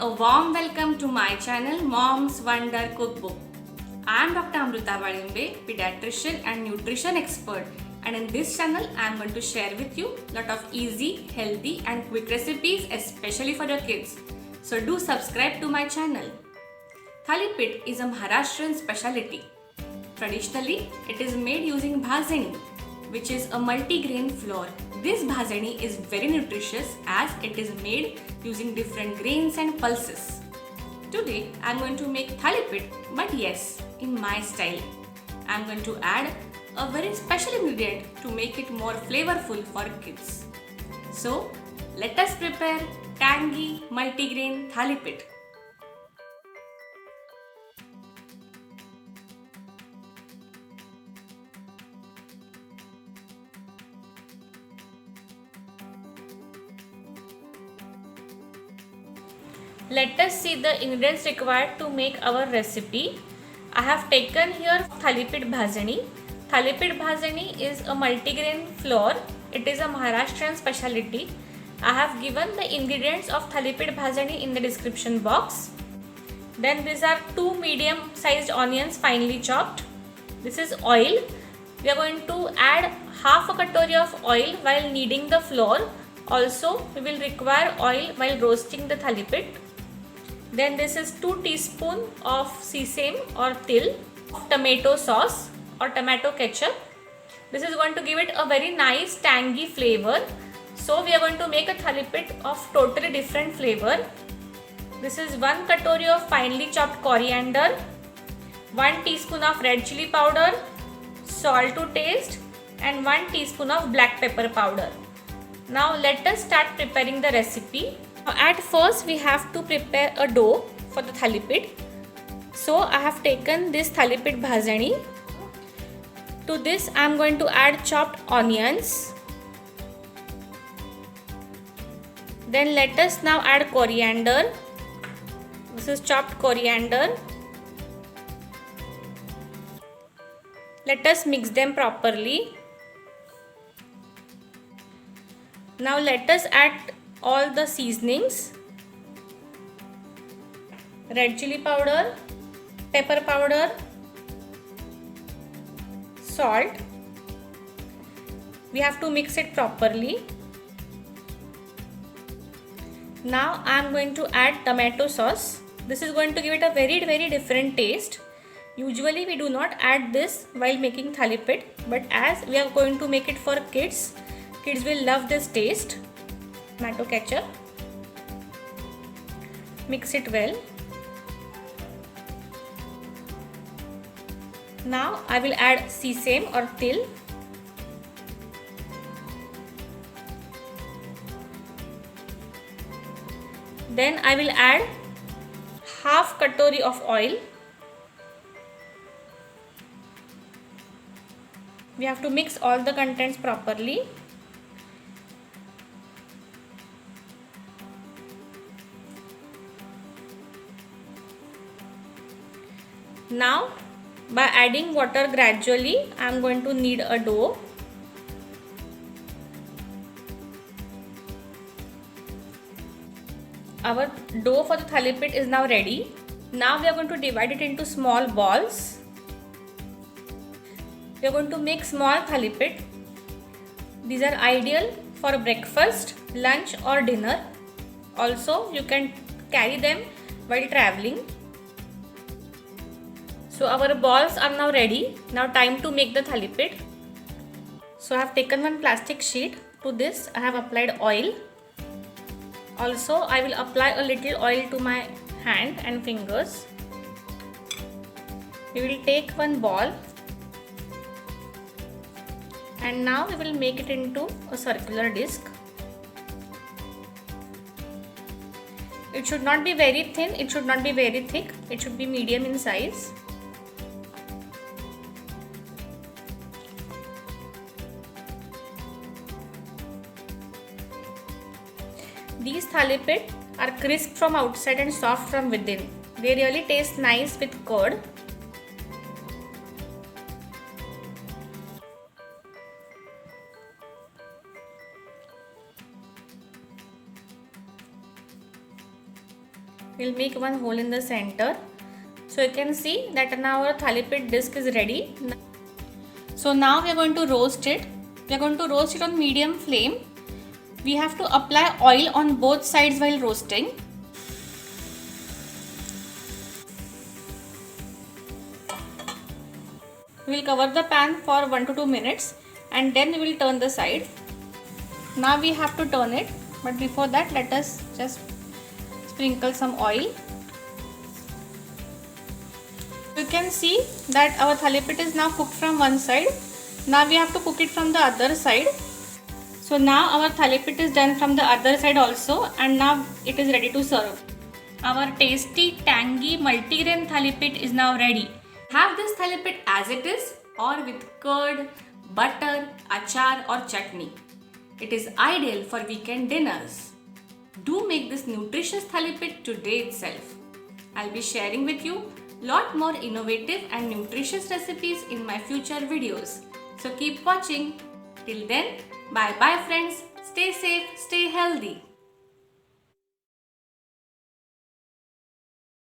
a warm welcome to my channel Mom's Wonder Cookbook. I am Dr. Amruta Valimbe, pediatrician and nutrition expert, and in this channel I am going to share with you a lot of easy, healthy and quick recipes especially for your kids. So do subscribe to my channel. Thalipit is a Maharashtrian specialty. Traditionally, it is made using bhazani, which is a multi-grain flour. This bhazani is very nutritious as it is made using different grains and pulses. Today, I am going to make thalipit, but yes, in my style. I am going to add a very special ingredient to make it more flavorful for kids. So, let us prepare tangy multi-grain thalipit. Let us see the ingredients required to make our recipe. I have taken here Thalipit Bhazani. Thalipit Bhazani is a multigrain flour. It is a Maharashtrian specialty. I have given the ingredients of Thalipit Bhazani in the description box. Then these are 2 medium sized onions finely chopped. This is oil. We are going to add half a katori of oil while kneading the flour. Also, we will require oil while roasting the thalipit. Then this is 2 teaspoons of sesame or til, tomato sauce or tomato ketchup. This is going to give it a very nice tangy flavor. So we are going to make a thalipit of totally different flavor. This is 1 katori of finely chopped coriander, 1 teaspoon of red chili powder, salt to taste and 1 teaspoon of black pepper powder. Now let us start preparing the recipe. At first we have to prepare a dough for the thalipit. So I have taken this thalipit bhazani. To this I am going to add chopped onions. Then let us now add coriander. This is chopped coriander. Let us mix them properly. Now let us add all the seasonings: red chili powder, pepper powder, salt. We have to mix it properly. Now I am going to add tomato sauce. This is going to give it a very different taste. Usually we do not add this while making thalipit, but as we are going to make it for kids, kids will love this taste. Tomato ketchup. Mix it well. Now I will add sesame or til. Then I will add half katori of oil. We have to mix all the contents properly. Now by adding water gradually, I am going to knead a dough. Our dough for the thalipit is now ready. Now we are going to divide it into small balls. We are going to make small thalipit. These are ideal for breakfast, lunch or dinner. Also, you can carry them while traveling. So our balls are now ready. Now time to make the thalipit. So I have taken one plastic sheet. To this I have applied oil. Also I will apply a little oil to my hand and fingers. We will take one ball and now we will make it into a circular disc. It should not be very thin, it should not be very thick, it should be medium in size. These thalipit are crisp from outside and soft from within. They really taste nice with curd. we'll make one hole in the center. So you can see that now our Thali-Pit disc is ready. So now we are going to roast it. We are going to roast it on medium flame. We have to apply oil on both sides while roasting. We will cover the pan for 1 to 2 minutes and then we will turn the side. Now we have to turn it, but before that let us just sprinkle some oil. You can see that our Thali-Pit is now cooked from one side. Now we have to cook it from the other side. So now our Thali-Pit is done from the other side also, and now it is ready to serve. Our tasty, tangy, multigrain Thali-Pit is now ready. Have this Thali-Pit as it is or with curd, butter, achar or chutney. It is ideal for weekend dinners. Do make this nutritious Thali-Pit today itself. I'll be sharing with you lot more innovative and nutritious recipes in my future videos. So keep watching. Till then, bye bye friends. Stay safe, stay healthy.